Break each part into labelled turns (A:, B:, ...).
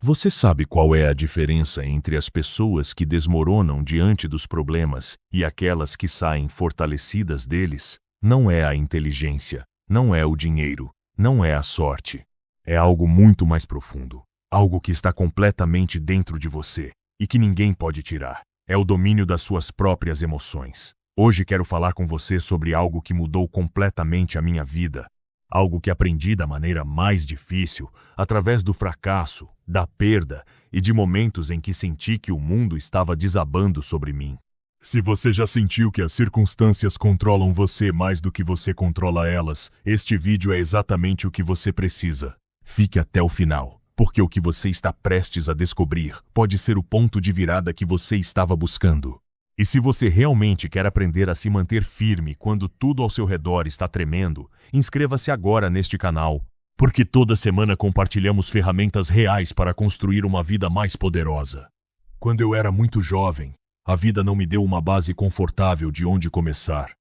A: Você sabe qual é a diferença entre as pessoas que desmoronam diante dos problemas e aquelas que saem fortalecidas deles? Não é a inteligência, não é o dinheiro, não é a sorte. É algo muito mais profundo, algo que está completamente dentro de você e que ninguém pode tirar. É o domínio das suas próprias emoções. Hoje quero falar com você sobre algo que mudou completamente a minha vida. Algo que aprendi da maneira mais difícil, através do fracasso, da perda e de momentos em que senti que o mundo estava desabando sobre mim. Se você já sentiu que as circunstâncias controlam você mais do que você controla elas, este vídeo é exatamente o que você precisa. Fique até o final, porque o que você está prestes a descobrir pode ser o ponto de virada que você estava buscando. E se você realmente quer aprender a se manter firme quando tudo ao seu redor está tremendo, inscreva-se agora neste canal, porque toda semana compartilhamos ferramentas reais para construir uma vida mais poderosa. Quando eu era muito jovem, a vida não me deu uma base confortável de onde começar.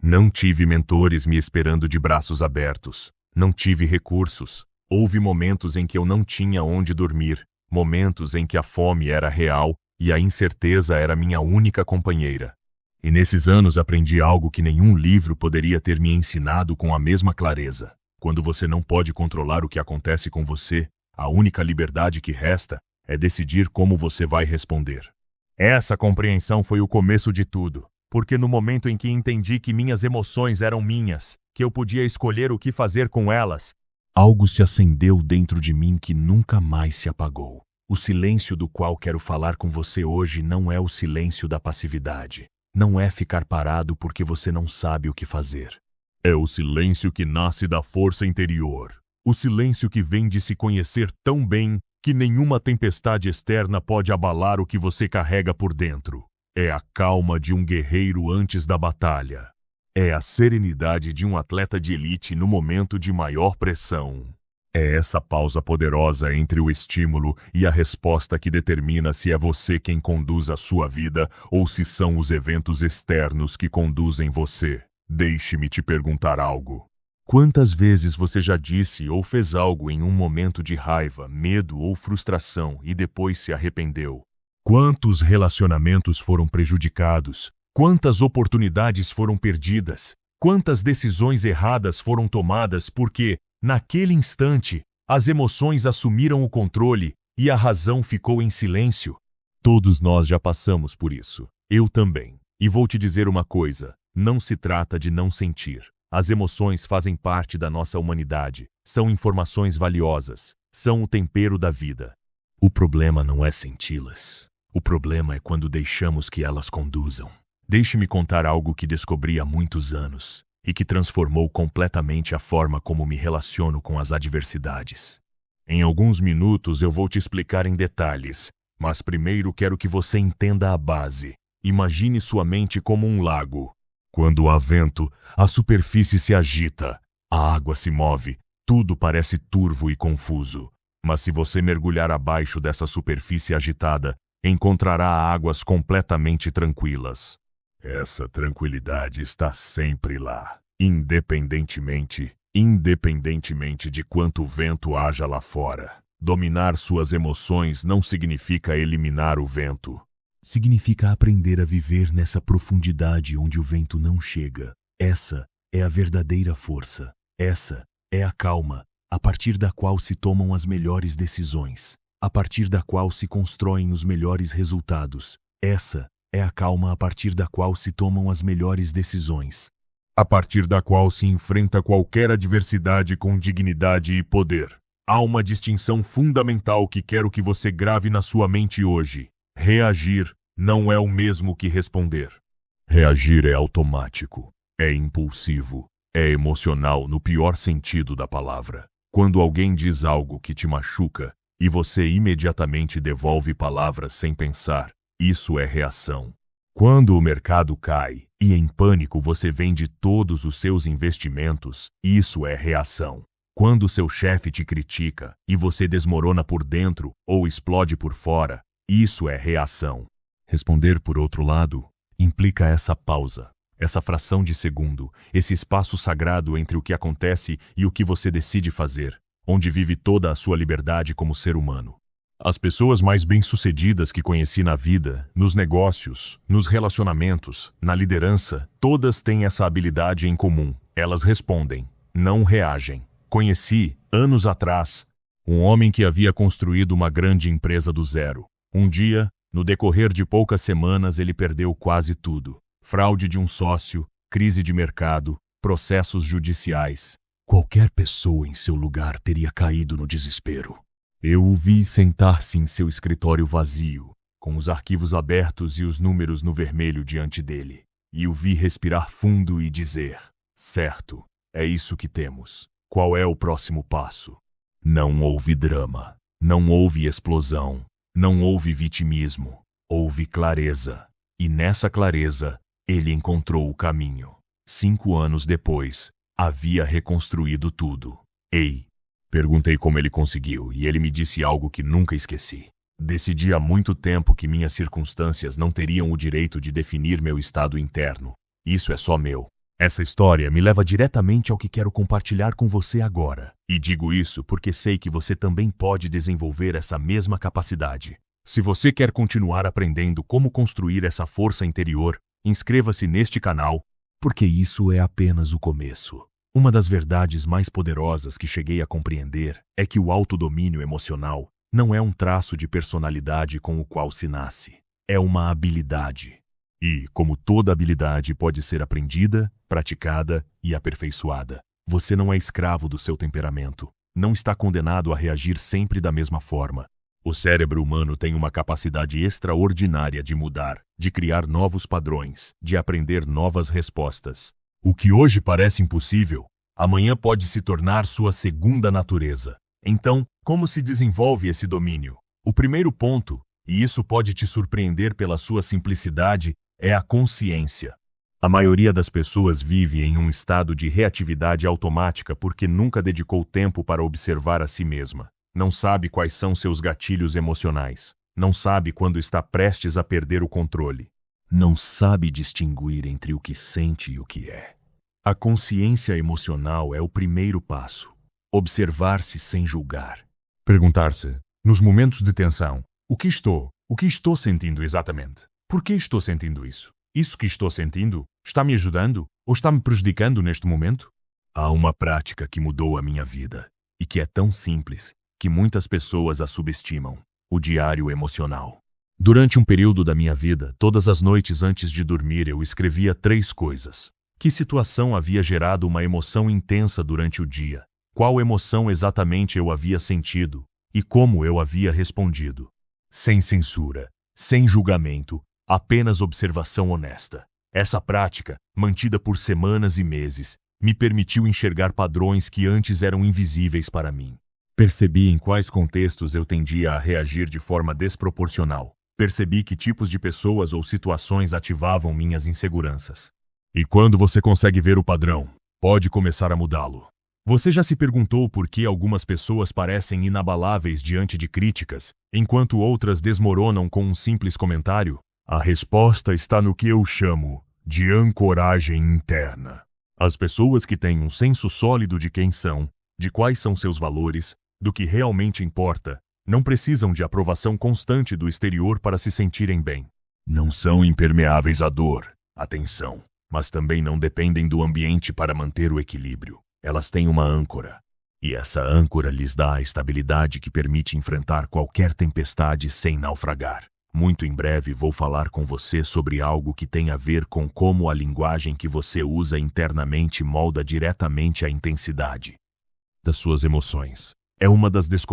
A: Não tive mentores me esperando de braços abertos. Não tive recursos. Houve momentos em que eu não tinha onde dormir, momentos em que a fome era real e a incerteza era minha única companheira. E nesses anos aprendi algo que nenhum livro poderia ter me ensinado com a mesma clareza. Quando você não pode controlar o que acontece com você, a única liberdade que resta é decidir como você vai responder. Essa compreensão foi o começo de tudo, porque no momento em que entendi que minhas emoções eram minhas, que eu podia escolher o que fazer com elas, algo se acendeu dentro de mim que nunca mais se apagou. O silêncio do qual quero falar com você hoje não é o silêncio da passividade. Não é ficar parado porque você não sabe o que fazer. É o silêncio que nasce da força interior. O silêncio que vem de se conhecer tão bem que nenhuma tempestade externa pode abalar o que você carrega por dentro. É a calma de um guerreiro antes da batalha. É a serenidade de um atleta de elite no momento de maior pressão. É essa pausa poderosa entre o estímulo e a resposta que determina se é você quem conduz a sua vida ou se são os eventos externos que conduzem você. Deixe-me te perguntar algo. Quantas vezes você já disse ou fez algo em um momento de raiva, medo ou frustração e depois se arrependeu? Quantos relacionamentos foram prejudicados? Quantas oportunidades foram perdidas? Quantas decisões erradas foram tomadas porque, naquele instante, as emoções assumiram o controle e a razão ficou em silêncio? Todos nós já passamos por isso. Eu também. E vou te dizer uma coisa, não se trata de não sentir. As emoções fazem parte da nossa humanidade, são informações valiosas, são o tempero da vida. O problema não é senti-las. O problema é quando deixamos que elas conduzam. Deixe-me contar algo que descobri há muitos anos e que transformou completamente a forma como me relaciono com as adversidades. Em alguns minutos eu vou te explicar em detalhes, mas primeiro quero que você entenda a base. Imagine sua mente como um lago. Quando há vento, a superfície se agita, a água se move, tudo parece turvo e confuso. Mas se você mergulhar abaixo dessa superfície agitada, encontrará águas completamente tranquilas. Essa tranquilidade está sempre lá, independentemente de quanto vento haja lá fora. Dominar suas emoções não significa eliminar o vento. Significa aprender a viver nessa profundidade onde o vento não chega. Essa é a verdadeira força. Essa é a calma, a partir da qual se tomam as melhores decisões, a partir da qual se constroem os melhores resultados. Essa é a calma a partir da qual se tomam as melhores decisões, a partir da qual se enfrenta qualquer adversidade com dignidade e poder. Há uma distinção fundamental que quero que você grave na sua mente hoje. Reagir não é o mesmo que responder. Reagir é automático, é impulsivo, é emocional no pior sentido da palavra. Quando alguém diz algo que te machuca e você imediatamente devolve palavras sem pensar, isso é reação. Quando o mercado cai e em pânico você vende todos os seus investimentos, isso é reação. Quando seu chefe te critica e você desmorona por dentro ou explode por fora, isso é reação. Responder, por outro lado, implica essa pausa, essa fração de segundo, esse espaço sagrado entre o que acontece e o que você decide fazer, onde vive toda a sua liberdade como ser humano. As pessoas mais bem-sucedidas que conheci na vida, nos negócios, nos relacionamentos, na liderança, todas têm essa habilidade em comum. Elas respondem, não reagem. Conheci, anos atrás, um homem que havia construído uma grande empresa do zero. Um dia, no decorrer de poucas semanas, ele perdeu quase tudo. Fraude de um sócio, crise de mercado, processos judiciais. Qualquer pessoa em seu lugar teria caído no desespero. Eu o vi sentar-se em seu escritório vazio, com os arquivos abertos e os números no vermelho diante dele. E o vi respirar fundo e dizer, certo, é isso que temos. Qual é o próximo passo? Não houve drama, não houve explosão, não houve vitimismo, houve clareza. E nessa clareza, ele encontrou o caminho. 5 anos depois, havia reconstruído tudo. Ei! Perguntei como ele conseguiu, e ele me disse algo que nunca esqueci. Decidi há muito tempo que minhas circunstâncias não teriam o direito de definir meu estado interno. Isso é só meu. Essa história me leva diretamente ao que quero compartilhar com você agora. E digo isso porque sei que você também pode desenvolver essa mesma capacidade. Se você quer continuar aprendendo como construir essa força interior, inscreva-se neste canal, porque isso é apenas o começo. Uma das verdades mais poderosas que cheguei a compreender é que o autodomínio emocional não é um traço de personalidade com o qual se nasce. É uma habilidade. E, como toda habilidade pode ser aprendida, praticada e aperfeiçoada, você não é escravo do seu temperamento. Não está condenado a reagir sempre da mesma forma. O cérebro humano tem uma capacidade extraordinária de mudar, de criar novos padrões, de aprender novas respostas. O que hoje parece impossível, amanhã pode se tornar sua segunda natureza. Então, como se desenvolve esse domínio? O primeiro ponto, e isso pode te surpreender pela sua simplicidade, é a consciência. A maioria das pessoas vive em um estado de reatividade automática porque nunca dedicou tempo para observar a si mesma. Não sabe quais são seus gatilhos emocionais. Não sabe quando está prestes a perder o controle. Não sabe distinguir entre o que sente e o que é. A consciência emocional é o primeiro passo. Observar-se sem julgar. Perguntar-se, nos momentos de tensão, o que estou sentindo exatamente? Por que estou sentindo isso? Isso que estou sentindo está me ajudando ou está me prejudicando neste momento? Há uma prática que mudou a minha vida e que é tão simples que muitas pessoas a subestimam: o diário emocional. Durante um período da minha vida, todas as noites antes de dormir eu escrevia 3 coisas. Que situação havia gerado uma emoção intensa durante o dia? Qual emoção exatamente eu havia sentido? E como eu havia respondido? Sem censura, sem julgamento, apenas observação honesta. Essa prática, mantida por semanas e meses, me permitiu enxergar padrões que antes eram invisíveis para mim. Percebi em quais contextos eu tendia a reagir de forma desproporcional. Percebi que tipos de pessoas ou situações ativavam minhas inseguranças. E quando você consegue ver o padrão, pode começar a mudá-lo. Você já se perguntou por que algumas pessoas parecem inabaláveis diante de críticas, enquanto outras desmoronam com um simples comentário? A resposta está no que eu chamo de ancoragem interna. As pessoas que têm um senso sólido de quem são, de quais são seus valores, do que realmente importa, não precisam de aprovação constante do exterior para se sentirem bem. Não são impermeáveis à dor, atenção, mas também não dependem do ambiente para manter o equilíbrio. Elas têm uma âncora. E essa âncora lhes dá a estabilidade que permite enfrentar qualquer tempestade sem naufragar. Muito em breve vou falar com você sobre algo que tem a ver com como a linguagem que você usa internamente molda diretamente a intensidade das suas emoções. É uma das descobertas